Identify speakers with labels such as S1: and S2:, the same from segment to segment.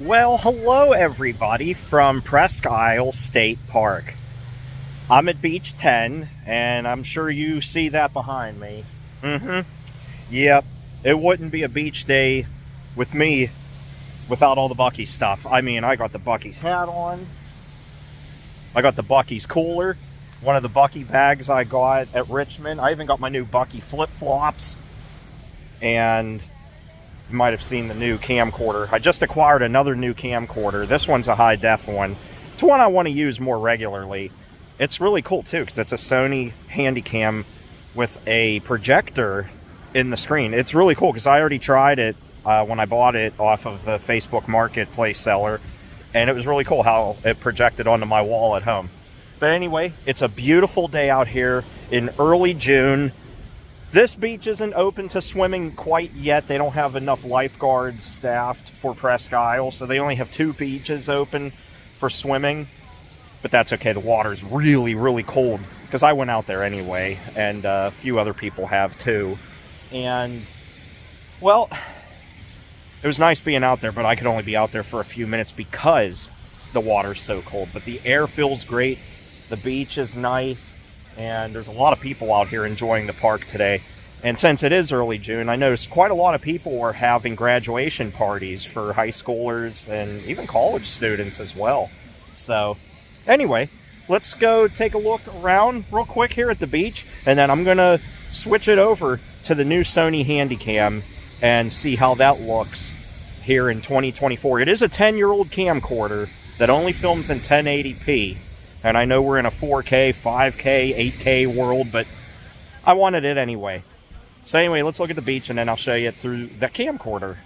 S1: Well, hello everybody from Presque State Park. I'm at Beach 10, and I'm sure you see that behind me. Yep, it wouldn't be a beach day with me without all the Beqch stuff. I mean, I got the Beqch hat on. I got the Beqch cooler. One of the Beqch bags I got at Richmond. I even got my new Beqch flip-flops. And you might have seen the new camcorder. I just acquired another new camcorder. This one's a high-def one. It's one I want to use more regularly. It's really cool, too, because it's a Sony Handycam with a projector in the screen. It's really cool, because I already tried it when I bought it off of the Facebook Marketplace seller, and it was really cool how it projected onto my wall at home. But anyway, it's a beautiful day out here in early June. This beach isn't open to swimming quite yet. They don't have enough lifeguards staffed for Presque Isle, so they only have 2 beaches open for swimming. But that's okay. The water's really, really cold, because I went out there anyway, and a few other people have too. And, well, it was nice being out there, but I could only be out there for a few minutes because the water's so cold. But the air feels great. The beach is nice. And there's a lot of people out here enjoying the park today. And since it is early June, I noticed quite a lot of people are having graduation parties for high schoolers and even college students as well. So anyway, let's go take a look around real quick here at the beach, and then I'm going to switch it over to the new Sony Handycam and see how that looks here in 2024. It is a 10-year-old camcorder that only films in 1080p. And I know we're in a 4K, 5K, 8K world, but I wanted it anyway. So anyway, let's look at the beach, and then I'll show you through the camcorder.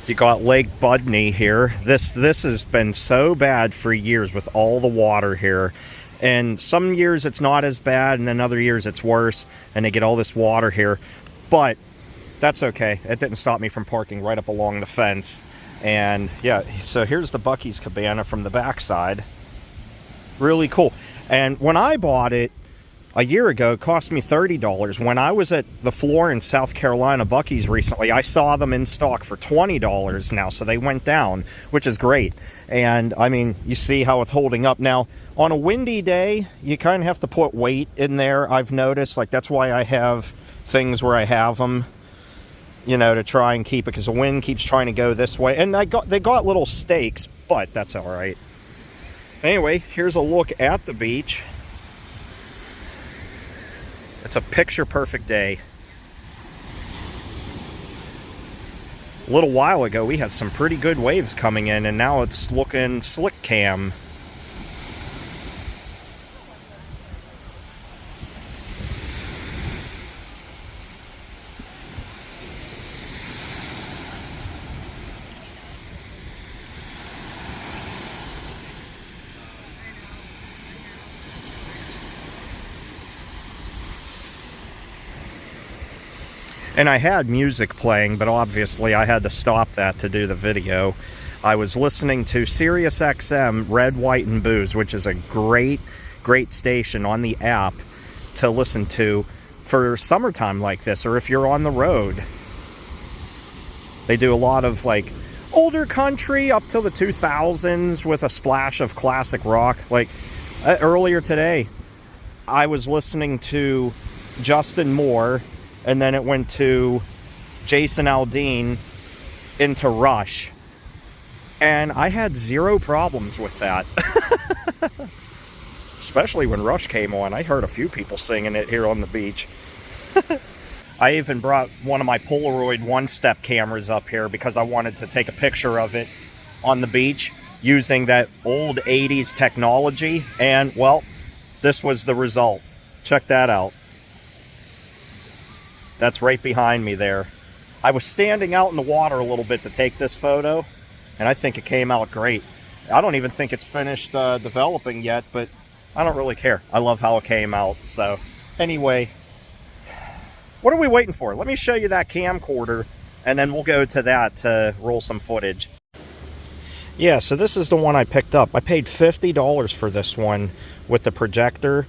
S1: You got Lake Budney here. This has been so bad for years with all the water here. And some years it's not as bad, and then other years it's worse, and they get all this water here. But that's okay. It didn't stop me from parking right up along the fence. And yeah, so here's the Beqch's cabana from the backside. Really cool. And when I bought it a year ago, it cost me $30. When I was at the floor in South Carolina Beqch's recently, I saw them in stock for $20 now, so they went down, which is great. And I mean, you see how it's holding up now. On a windy day, you kind of have to put weight in there, I've noticed. Like, that's why I have things where I have them, you know, to try and keep it, because the wind keeps trying to go this way. And they got little stakes, but that's all right. Anyway, here's a look at the beach. It's a picture-perfect day. A little while ago, we had some pretty good waves coming in, and now it's looking slick cam. And I had music playing, but obviously I had to stop that to do the video. I was listening to Sirius XM Red, White, and Booze, which is a great station on the app to listen to for summertime like this, or if you're on the road. They do a lot of like older country up till the 2000s with a splash of classic rock. Like earlier today, I was listening to Justin Moore, and then it went to Jason Aldean into Rush. And I had 0 problems with that. Especially when Rush came on. I heard a few people singing it here on the beach. I even brought one of my Polaroid one-step cameras up here because I wanted to take a picture of it on the beach using that old 80s technology. And, well, this was the result. Check that out. That's right behind me there. I was standing out in the water a little bit to take this photo, and I think it came out great. I don't even think it's finished developing yet, but I don't really care. I love how it came out. So anyway, what are we waiting for? Let me show you that camcorder, and then we'll go to that to roll some footage. Yeah, so this is the one I picked up. I paid $50 for this one with the projector.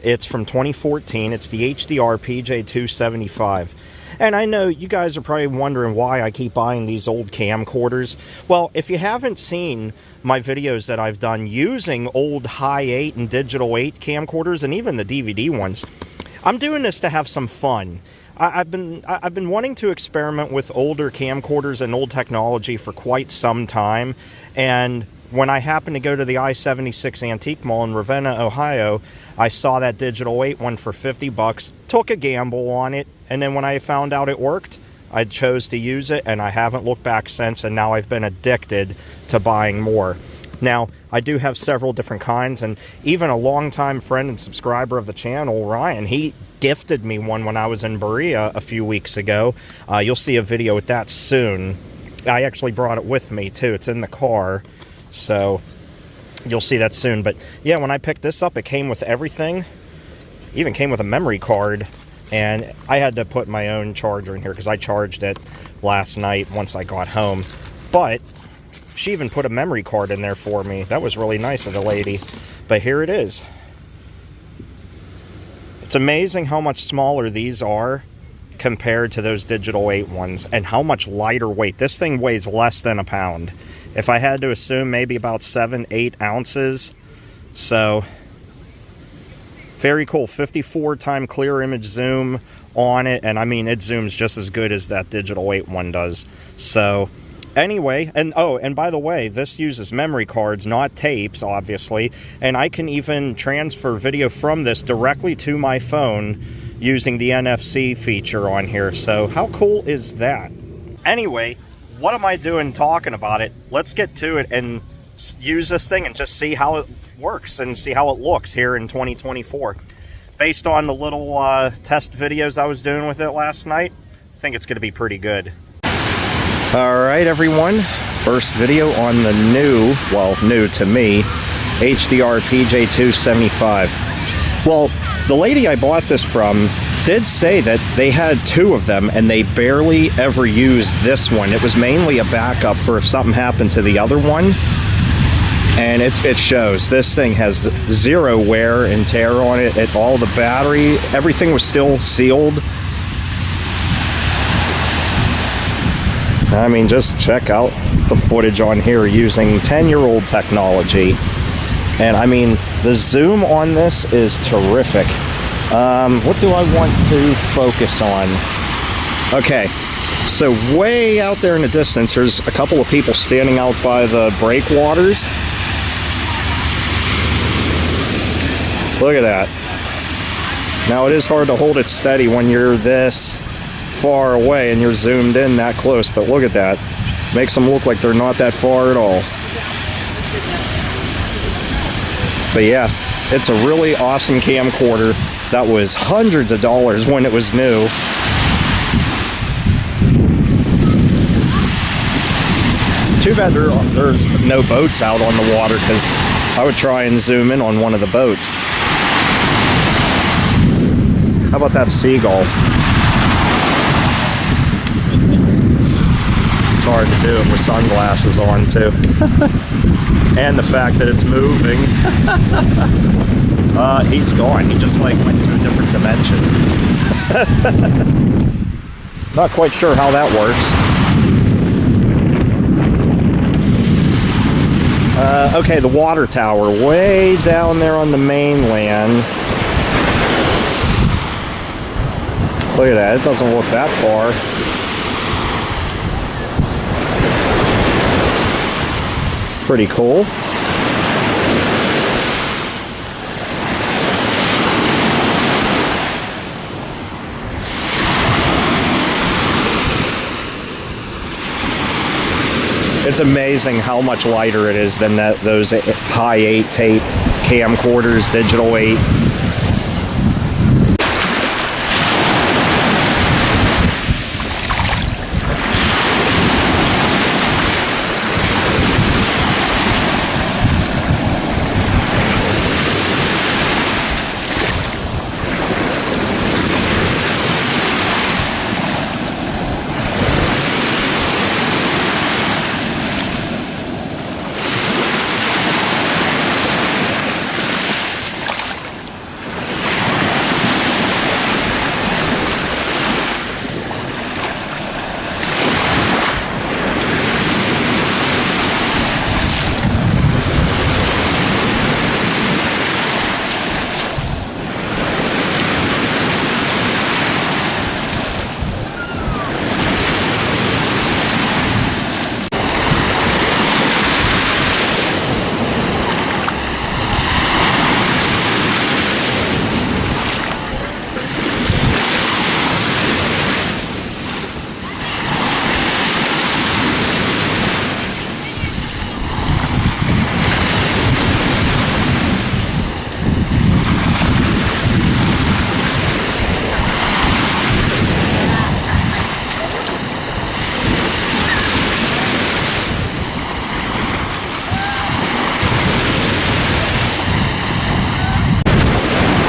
S1: It's from 2014. It's the HDR PJ275. And I know you guys are probably wondering why I keep buying these old camcorders. Well, if you haven't seen my videos that I've done using old high 8 and digital 8 camcorders, and even the DVD ones, I'm doing this to have some fun. I've been wanting to experiment with older camcorders and old technology for quite some time, and when I happened to go to the I-76 Antique Mall in Ravenna, Ohio, I saw that digital 8 one for 50 bucks, took a gamble on it, and then when I found out it worked, I chose to use it, and I haven't looked back since, and now I've been addicted to buying more. Now, I do have several different kinds, and even a longtime friend and subscriber of the channel, Ryan, he gifted me one when I was in Berea a few weeks ago. You'll see a video with that soon. I actually brought it with me, too. It's in the car, so you'll see that soon. But, yeah, when I picked this up, it came with everything. Even came with a memory card, and I had to put my own charger in here because I charged it last night once I got home. But she even put a memory card in there for me. That was really nice of the lady. But here it is. It's amazing how much smaller these are compared to those digital 8 ones, and how much lighter weight. This thing weighs less than a pound. If I had to assume, maybe about 7-8 ounces. So, very cool. 54 time clear image zoom on it, and I mean, it zooms just as good as that digital 8 one does. So, anyway, and oh, and by the way, this uses memory cards, not tapes, obviously, and I can even transfer video from this directly to my phone using the NFC feature on here. So how cool is that? Anyway, what am I doing talking about it? Let's get to it and use this thing and just see how it works and see how it looks here in 2024. Based on the little test videos I was doing with it last night, I think it's going to be pretty good. Alright everyone, first video on the new, well, new to me, HDR PJ275. Well, the lady I bought this from did say that they had 2 of them and they barely ever used this one. It was mainly a backup for if something happened to the other one. And it shows. This thing has 0 wear and tear on it. All the battery, everything was still sealed. I mean, just check out the footage on here using 10-year-old technology. And I mean, the zoom on this is terrific. What do I want to focus on? Okay, so way out there in the distance, there's a couple of people standing out by the breakwaters. Look at that. Now, it is hard to hold it steady when you're this far away and you're zoomed in that close, but look at that. Makes them look like they're not that far at all. But yeah, it's a really awesome camcorder that was hundreds of dollars when it was new. Too bad there's no boats out on the water, because I would try and zoom in on one of the boats. How about that seagull? It's hard to do it with sunglasses on too. And the fact that it's moving. He's gone. He just like went to a different dimension. Not quite sure how that works. Okay, the water tower way down there on the mainland. Look at that. It doesn't look that far. Pretty cool. It's amazing how much lighter it is than those high 8 tape camcorders, digital 8.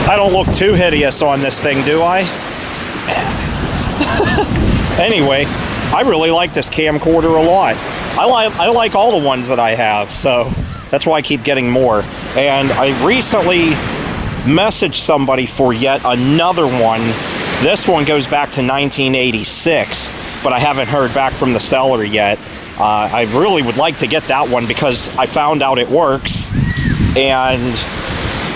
S1: I don't look too hideous on this thing, do I? Anyway, I really like this camcorder a lot. I like all the ones that I have, so that's why I keep getting more. And I recently messaged somebody for yet another one. This one goes back to 1986, but I haven't heard back from the seller yet. I really would like to get that one because I found out it works, and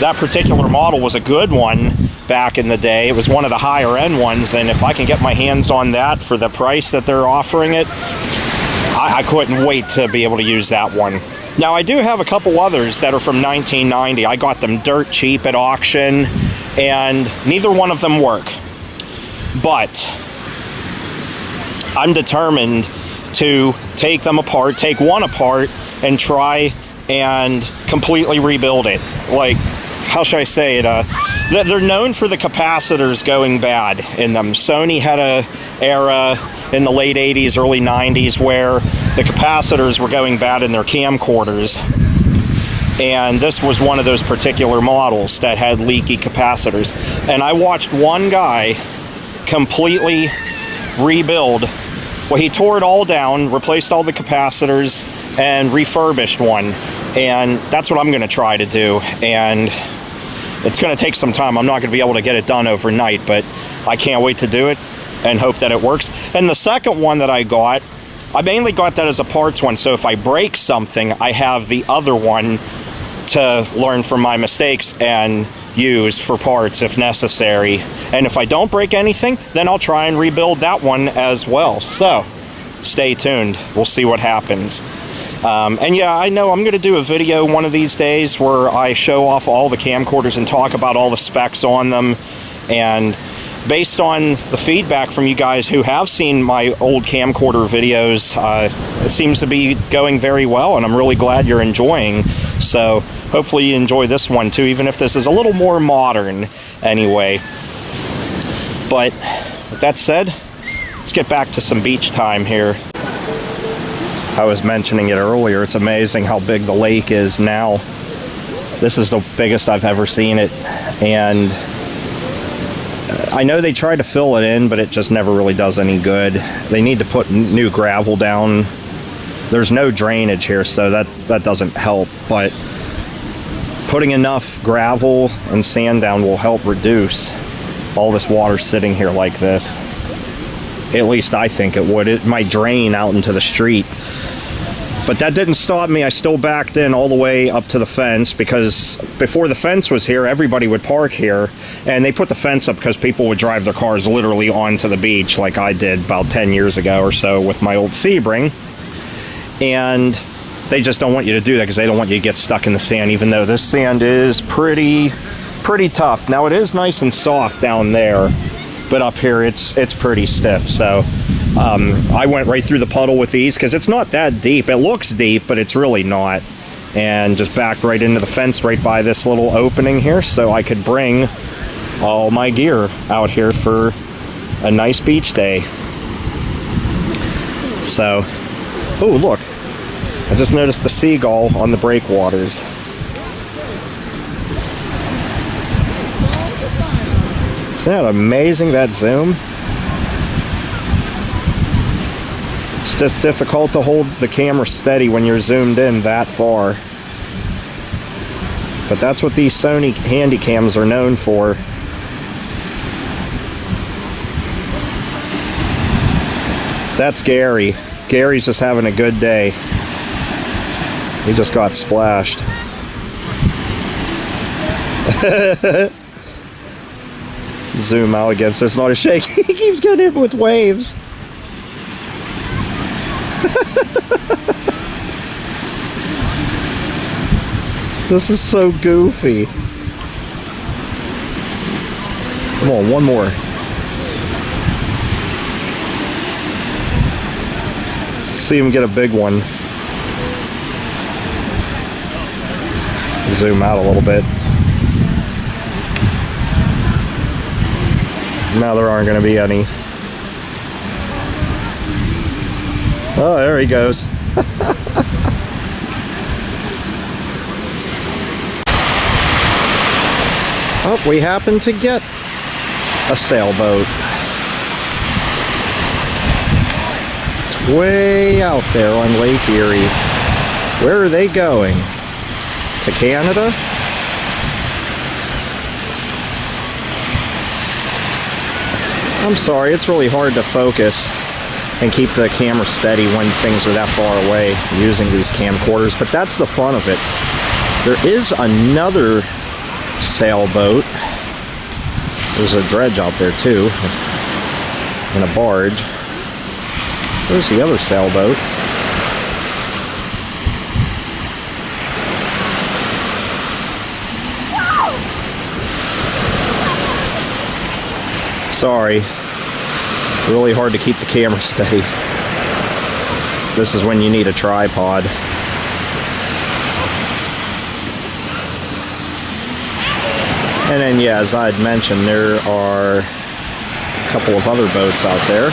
S1: that particular model was a good one back in the day. It was one of the higher end ones, and if I can get my hands on that for the price that they're offering it, I couldn't wait to be able to use that one. Now, I do have a couple others that are from 1990. I got them dirt cheap at auction, and neither one of them work. But I'm determined to take them apart, take one apart, and try and completely rebuild it. Like, how should I say it? They're known for the capacitors going bad in them. Sony had a era in the late 80s, early 90s where the capacitors were going bad in their camcorders. And this was one of those particular models that had leaky capacitors. And I watched one guy completely rebuild. Well, he tore it all down, replaced all the capacitors, and refurbished one. And that's what I'm going to try to do. And it's going to take some time. I'm not going to be able to get it done overnight, but I can't wait to do it and hope that it works. And the second one that I mainly got that as a parts one, so if I break something, I have the other one to learn from my mistakes and use for parts if necessary. And if I don't break anything, then I'll try and rebuild that one as well. So stay tuned. We'll see what happens. And yeah, I know I'm going to do a video one of these days where I show off all the camcorders and talk about all the specs on them. And based on the feedback from you guys who have seen my old camcorder videos, it seems to be going very well, and I'm really glad you're enjoying. So hopefully you enjoy this one too, even if this is a little more modern anyway. But with that said, let's get back to some beach time here. I was mentioning it earlier, it's amazing how big the lake is now. This is the biggest I've ever seen it, and I know they try to fill it in, but it just never really does any good. They need to put new gravel down. There's no drainage here, so that doesn't help, but putting enough gravel and sand down will help reduce all this water sitting here like this. At least I think it would. It might drain out into the street. But that didn't stop me. I still backed in all the way up to the fence, because before the fence was here, everybody would park here. And they put the fence up because people would drive their cars literally onto the beach, like I did about 10 years ago or so with my old Sebring. And they just don't want you to do that because they don't want you to get stuck in the sand, even though this sand is pretty tough. Now, it is nice and soft down there, but up here it's pretty stiff. So I went right through the puddle with these because it's not that deep. It looks deep, but it's really not. And just backed right into the fence right by this little opening here, so I could bring all my gear out here for a nice beach day. So, oh look, I just noticed the seagull on the breakwaters. Isn't that amazing, that zoom? It's just difficult to hold the camera steady when you're zoomed in that far. But that's what these Sony Handycams are known for. That's Gary. Gary's just having a good day. He just got splashed. Zoom out again so it's not a shake. He keeps getting hit with waves. This is so goofy. Come on, one more. Let's see him get a big one. Zoom out a little bit. Now there aren't going to be any. Oh, there he goes. Oh, we happen to get a sailboat. It's way out there on Lake Erie. Where are they going? To Canada? I'm sorry, it's really hard to focus and keep the camera steady when things are that far away using these camcorders, but that's the fun of it. There is another sailboat. There's a dredge out there too, and a barge. There's the other sailboat. Sorry, really hard to keep the camera steady. This is when you need a tripod. And then, yeah, as I had mentioned, there are a couple of other boats out there.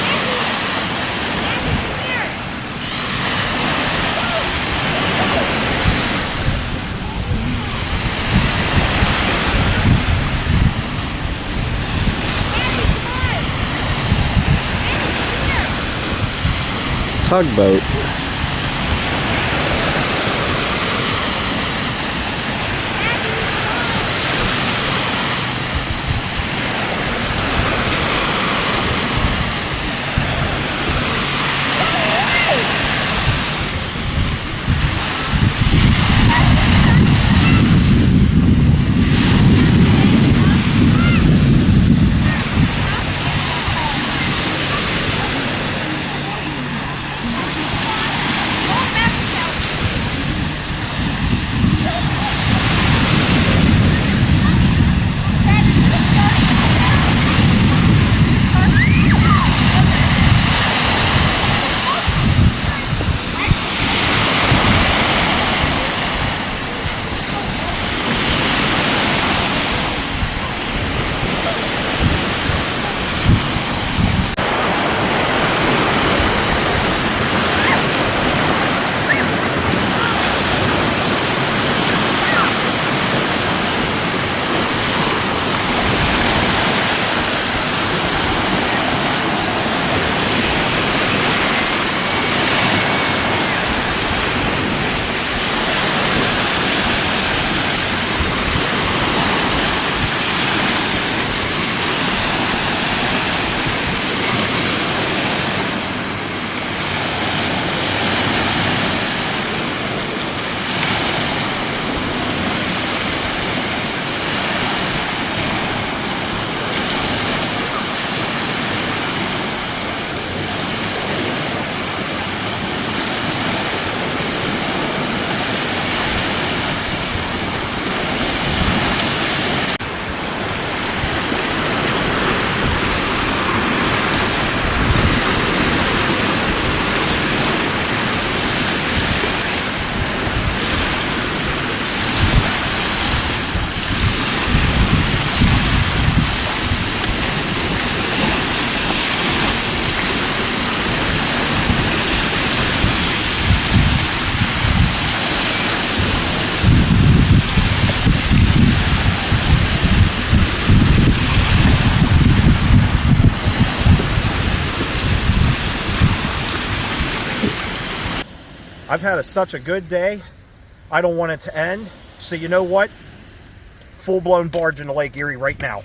S1: Tugboat. I've had such a good day. I don't want it to end. So you know what? Full-blown barge into Lake Erie right now.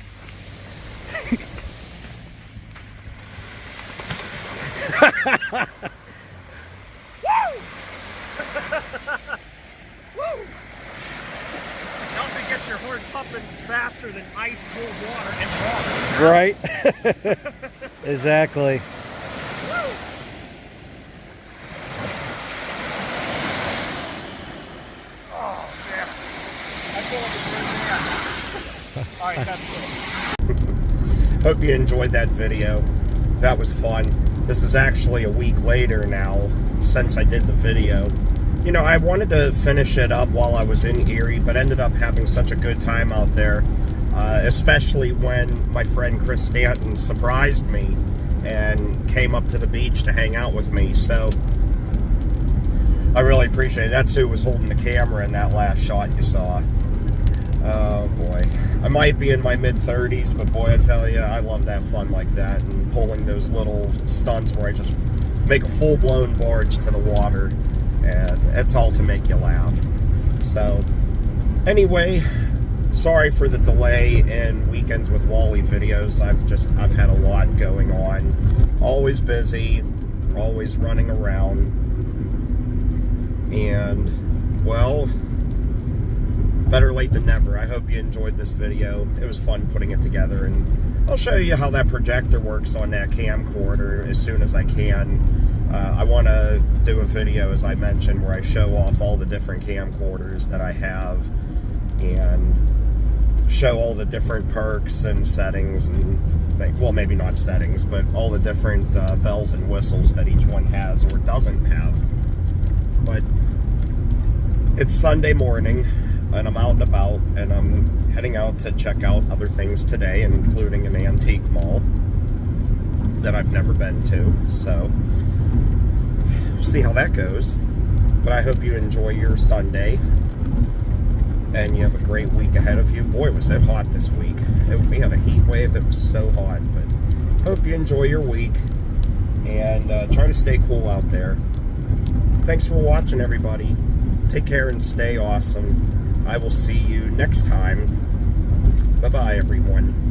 S1: Woo! Woo! Nothing gets your heart pumping faster than ice cold water and water.
S2: Right. Exactly.
S1: Woo! Oh man. I feel like a great man. Alright, that's good. Hope you enjoyed that video. That was fun. This is actually a week later now since I did the video. You know, I wanted to finish it up while I was in Erie, but ended up having such a good time out there, especially when my friend Chris Stanton surprised me and came up to the beach to hang out with me. So I really appreciate it. That's who was holding the camera in that last shot you saw. Oh boy. I might be in my mid-30s, but boy, I tell you, I love that fun like that, and pulling those little stunts where I just make a full-blown barge to the water, and it's all to make you laugh. So, anyway, sorry for the delay in Weekends with Wallie videos. I've had a lot going on. Always busy, always running around. And, well, better late than never. I hope you enjoyed this video. It was fun putting it together, and I'll show you how that projector works on that camcorder as soon as I can. I want to do a video, as I mentioned, where I show off all the different camcorders that I have and show all the different perks and settings and things. Well, maybe not settings, but all the different bells and whistles that each one has or doesn't have. But it's Sunday morning, and I'm out and about, and I'm heading out to check out other things today, including an antique mall that I've never been to. So we'll see how that goes. But I hope you enjoy your Sunday, and you have a great week ahead of you. Boy, was it hot this week. We had a heat wave. It was so hot. But hope you enjoy your week, and try to stay cool out there. Thanks for watching, everybody. Take care and stay awesome. I will see you next time. Bye-bye, everyone.